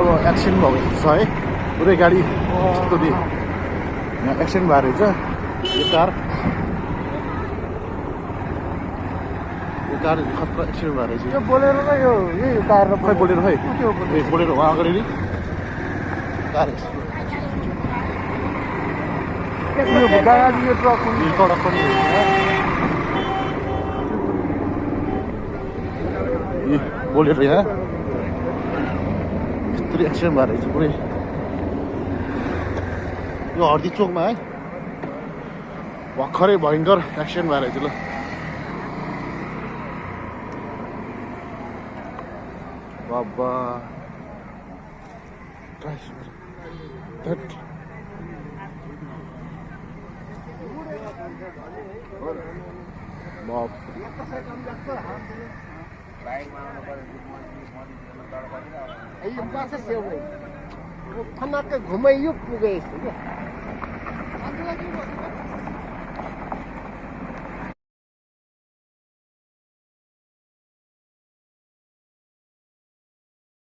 अब एक्सिडेन्ट भएको छ है पुरै गाडी यस्तो दि यहाँ एक्सिडेन्ट भएर रहेछ यो कार खतरा एक्सिडेन्ट भएर रहेछ यो बोलेर र यो यही कार र खै बोलेर खै त्यो बोलेर उहाँ अगाडि नि कार यो गाडी यो ट्रक सडक पनि बोलेर यहाँ यस्तरी एक्सिडेन्ट भएर रहेछ पुरै यो हर्दी चोकमा है भर्खरै भयङ्कर एक्सिडेन्ट भएर रहेछ ल बाबा यो पास सेव फनाक्क घुमाइयो पुगे